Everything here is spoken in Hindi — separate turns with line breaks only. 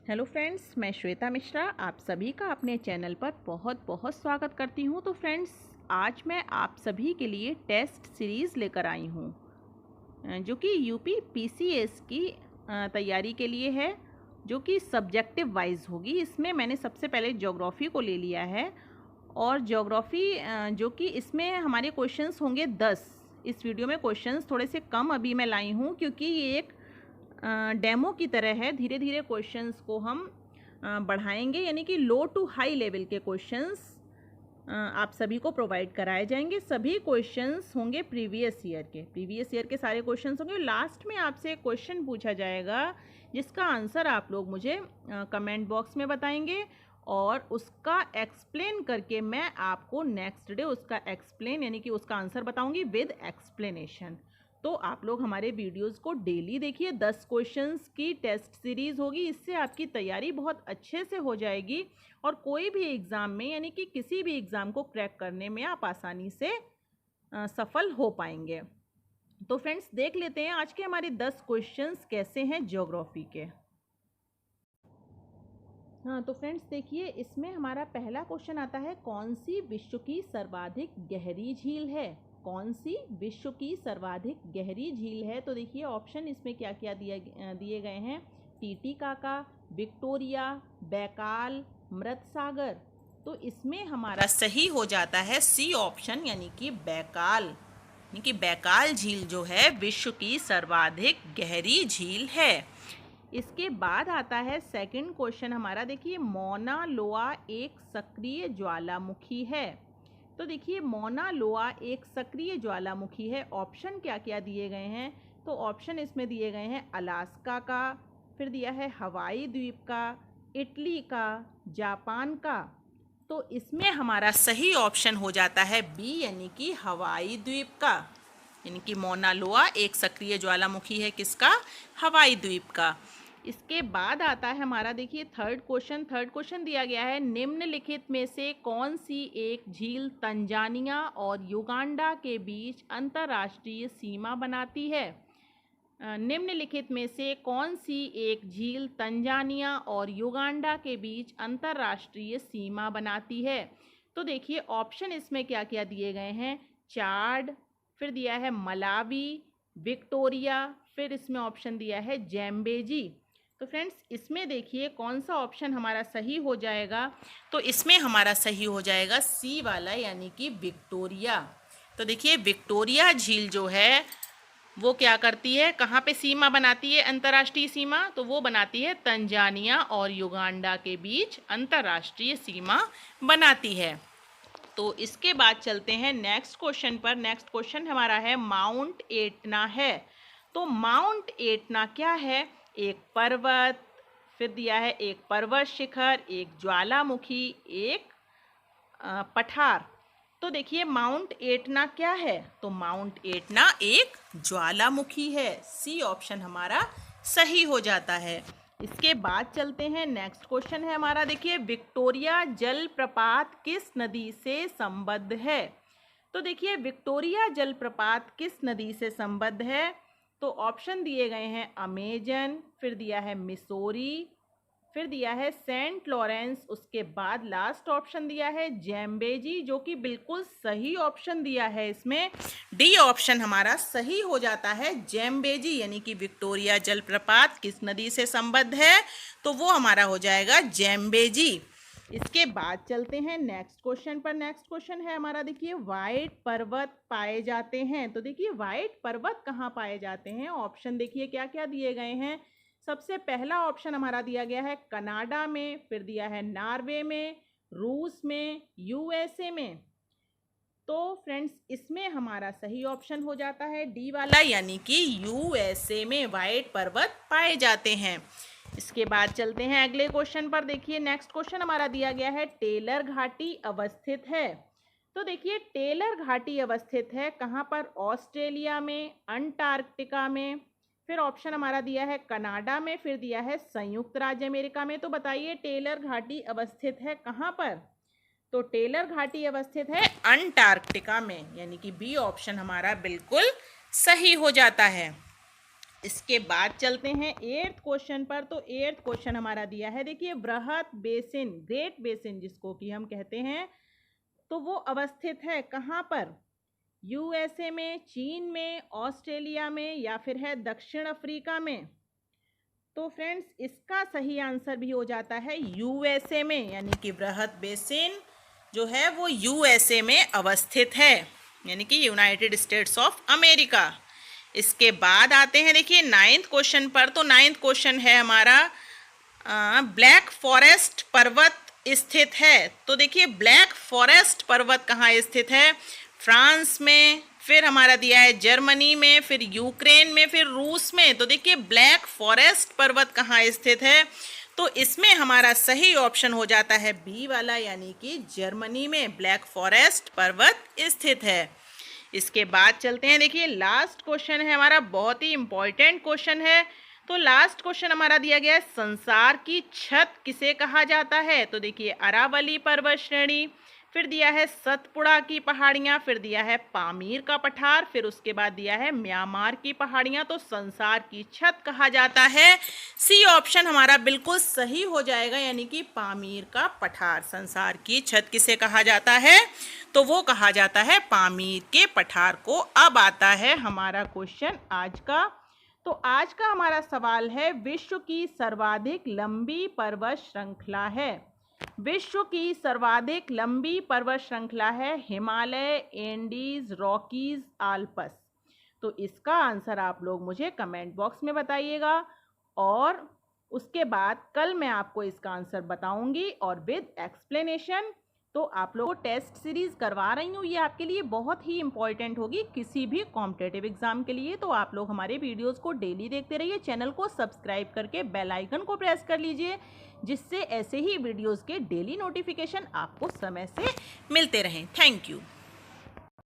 हेलो फ्रेंड्स, मैं श्वेता मिश्रा आप सभी का अपने चैनल पर बहुत बहुत स्वागत करती हूँ। तो फ्रेंड्स, आज मैं आप सभी के लिए टेस्ट सीरीज़ लेकर आई हूँ जो कि यूपी पीसीएस की तैयारी के लिए है, जो कि सब्जेक्टिव वाइज होगी। इसमें मैंने सबसे पहले ज्योग्राफी को ले लिया है और ज्योग्राफी जो कि इसमें हमारे क्वेश्चंस होंगे 10। इस वीडियो में क्वेश्चंस थोड़े से कम अभी मैं लाई हूँ, क्योंकि ये एक डेमो की तरह है। धीरे धीरे क्वेश्चंस को हम बढ़ाएंगे, यानी कि लो टू हाई लेवल के क्वेश्चंस आप सभी को प्रोवाइड कराए जाएंगे। सभी क्वेश्चंस होंगे प्रीवियस ईयर के सारे क्वेश्चंस होंगे। लास्ट में आपसे एक क्वेश्चन पूछा जाएगा जिसका आंसर आप लोग मुझे कमेंट बॉक्स में बताएंगे और उसका एक्सप्लेन करके मैं आपको नेक्स्ट डे उसका एक्सप्लेन यानी कि उसका आंसर बताऊंगी विद एक्सप्लेनेशन। तो आप लोग हमारे वीडियोस को डेली देखिए। 10 क्वेश्चंस की टेस्ट सीरीज़ होगी। इससे आपकी तैयारी बहुत अच्छे से हो जाएगी और कोई भी एग्ज़ाम में यानी कि किसी भी एग्ज़ाम को क्रैक करने में आप आसानी से सफल हो पाएंगे। तो फ्रेंड्स, देख लेते हैं आज के हमारे 10 क्वेश्चंस कैसे हैं ज्योग्राफी के। हाँ, तो फ्रेंड्स देखिए, इसमें हमारा पहला क्वेश्चन आता है, कौन सी विश्व की सर्वाधिक गहरी झील है? कौन सी विश्व की सर्वाधिक गहरी झील है? तो देखिए ऑप्शन इसमें क्या क्या दिए गए हैं। टीटीकाका, विक्टोरिया, बैकाल, मृत सागर। तो इसमें हमारा सही हो जाता है सी ऑप्शन, यानी कि बैकाल। यानी कि बैकाल झील जो है विश्व की सर्वाधिक गहरी झील है। इसके बाद आता है सेकंड क्वेश्चन हमारा। देखिए, मौना लोआ एक सक्रिय ज्वालामुखी है। तो देखिए, मौना लोआ एक सक्रिय ज्वालामुखी है। ऑप्शन क्या क्या दिए गए हैं? तो ऑप्शन इसमें दिए गए हैं अलास्का का, फिर दिया है हवाई द्वीप का, इटली का, जापान का। तो इसमें हमारा सही ऑप्शन हो जाता है बी, यानी कि हवाई द्वीप का। यानी कि मौना लोआ एक सक्रिय ज्वालामुखी है किसका? हवाई द्वीप का। इसके बाद आता है हमारा, देखिए थर्ड क्वेश्चन दिया गया है, निम्नलिखित में से कौन सी एक झील तंजानिया और युगांडा के बीच अंतर्राष्ट्रीय सीमा बनाती है? निम्नलिखित में से कौन सी एक झील तंजानिया और युगांडा के बीच अंतर्राष्ट्रीय सीमा बनाती है? तो देखिए ऑप्शन इसमें क्या क्या दिए गए हैं। चाड, फिर दिया है मलावी, विक्टोरिया, फिर इसमें ऑप्शन दिया है जैम्बेजी। तो फ्रेंड्स, इसमें देखिए कौन सा ऑप्शन हमारा सही हो जाएगा। तो इसमें हमारा सही हो जाएगा सी वाला, यानी कि विक्टोरिया। तो देखिए, विक्टोरिया झील जो है वो क्या करती है, कहाँ पे सीमा बनाती है अंतर्राष्ट्रीय सीमा? तो वो बनाती है तंजानिया और युगांडा के बीच अंतर्राष्ट्रीय सीमा बनाती है। तो इसके बाद चलते हैं नेक्स्ट क्वेश्चन पर। नेक्स्ट क्वेश्चन हमारा है, माउंट एटना है। तो माउंट एटना क्या है? एक पर्वत, फिर दिया है एक पर्वत शिखर, एक ज्वालामुखी, एक पठार। तो देखिए माउंट एटना क्या है? तो माउंट एटना एक ज्वालामुखी है। सी ऑप्शन हमारा सही हो जाता है। इसके बाद चलते हैं, नेक्स्ट क्वेश्चन है हमारा। देखिए, विक्टोरिया जलप्रपात किस नदी से संबद्ध है? तो देखिए, विक्टोरिया जलप्रपात किस नदी से संबद्ध है? तो ऑप्शन दिए गए हैं अमेजन, फिर दिया है मिसोरी, फिर दिया है सेंट लॉरेंस, उसके बाद लास्ट ऑप्शन दिया है जैम्बेजी, जो कि बिल्कुल सही ऑप्शन दिया है। इसमें डी ऑप्शन हमारा सही हो जाता है, जैम्बेजी। यानी कि विक्टोरिया जलप्रपात किस नदी से संबद्ध है? तो वो हमारा हो जाएगा जैम्बेजी। इसके बाद चलते हैं नेक्स्ट क्वेश्चन पर। नेक्स्ट क्वेश्चन है हमारा, देखिए व्हाइट पर्वत पाए जाते हैं। तो देखिए, व्हाइट पर्वत कहाँ पाए जाते हैं? ऑप्शन देखिए क्या क्या दिए गए हैं। सबसे पहला ऑप्शन हमारा दिया गया है कनाडा में, फिर दिया है नॉर्वे में, रूस में, यूएसए में। तो फ्रेंड्स, इसमें हमारा सही ऑप्शन हो जाता है डी वाला, यानी कि यूएसए में व्हाइट पर्वत पाए जाते हैं। इसके बाद चलते हैं अगले क्वेश्चन पर। देखिए, नेक्स्ट क्वेश्चन हमारा दिया गया है, टेलर घाटी अवस्थित है। तो देखिए, टेलर घाटी अवस्थित है कहाँ पर? ऑस्ट्रेलिया में, अंटार्कटिका में, फिर ऑप्शन हमारा दिया है कनाडा में, फिर दिया है संयुक्त राज्य अमेरिका में। तो बताइए टेलर घाटी अवस्थित है कहाँ पर? तो टेलर घाटी अवस्थित है अंटार्कटिका में, यानी कि बी ऑप्शन हमारा बिल्कुल सही हो जाता है। इसके बाद चलते हैं 8th क्वेश्चन पर। तो 8th क्वेश्चन हमारा दिया है, देखिए बृहत बेसिन, ग्रेट बेसिन जिसको कि हम कहते हैं, तो वो अवस्थित है कहाँ पर? यूएसए में, चीन में, ऑस्ट्रेलिया में या फिर है दक्षिण अफ्रीका में। तो फ्रेंड्स इसका सही आंसर भी हो जाता है यूएसए में, यानी कि बृहत बेसिन जो है वो यूएसए में अवस्थित है, यानी कि यूनाइटेड स्टेट्स ऑफ अमेरिका। इसके बाद आते हैं देखिए 9th क्वेश्चन पर। तो 9th क्वेश्चन है हमारा ब्लैक फॉरेस्ट पर्वत स्थित है। तो देखिए ब्लैक फॉरेस्ट पर्वत कहाँ स्थित है? फ्रांस में, फिर हमारा दिया है जर्मनी में, फिर यूक्रेन में, फिर रूस में। तो देखिए ब्लैक फॉरेस्ट पर्वत कहाँ स्थित है? तो इसमें हमारा सही ऑप्शन हो जाता है बी वाला, यानी कि जर्मनी में ब्लैक फॉरेस्ट पर्वत स्थित है। इसके बाद चलते हैं, देखिए लास्ट क्वेश्चन है हमारा, बहुत ही इंपॉर्टेंट क्वेश्चन है। तो लास्ट क्वेश्चन हमारा दिया गया है, संसार की छत किसे कहा जाता है? तो देखिए अरावली पर्वत श्रेणी, फिर दिया है सतपुड़ा की पहाड़ियाँ, फिर दिया है पामीर का पठार, फिर उसके बाद दिया है म्यांमार की पहाड़ियाँ। तो संसार की छत कहा जाता है, सी ऑप्शन हमारा बिल्कुल सही हो जाएगा, यानी कि पामीर का पठार। संसार की छत किसे कहा जाता है? तो वो कहा जाता है पामीर के पठार को। अब आता है हमारा क्वेश्चन आज का। तो आज का हमारा सवाल है, विश्व की सर्वाधिक लंबी पर्वत श्रृंखला है। विश्व की सर्वाधिक लंबी पर्वत श्रृंखला है हिमालय, एंडीज, रॉकीज, आल्प्स। तो इसका आंसर आप लोग मुझे कमेंट बॉक्स में बताइएगा, और उसके बाद कल मैं आपको इसका आंसर बताऊंगी और विद एक्सप्लेनेशन। तो आप लोगों को टेस्ट सीरीज करवा रही हूँ, ये आपके लिए बहुत ही इंपॉर्टेंट होगी किसी भी कॉम्पिटिटिव एग्जाम के लिए। तो आप लोग हमारे वीडियोस को डेली देखते रहिए, चैनल को सब्सक्राइब करके बेल आइकन को प्रेस कर लीजिए, जिससे ऐसे ही वीडियोस के डेली नोटिफिकेशन आपको समय से मिलते रहें। Thank you.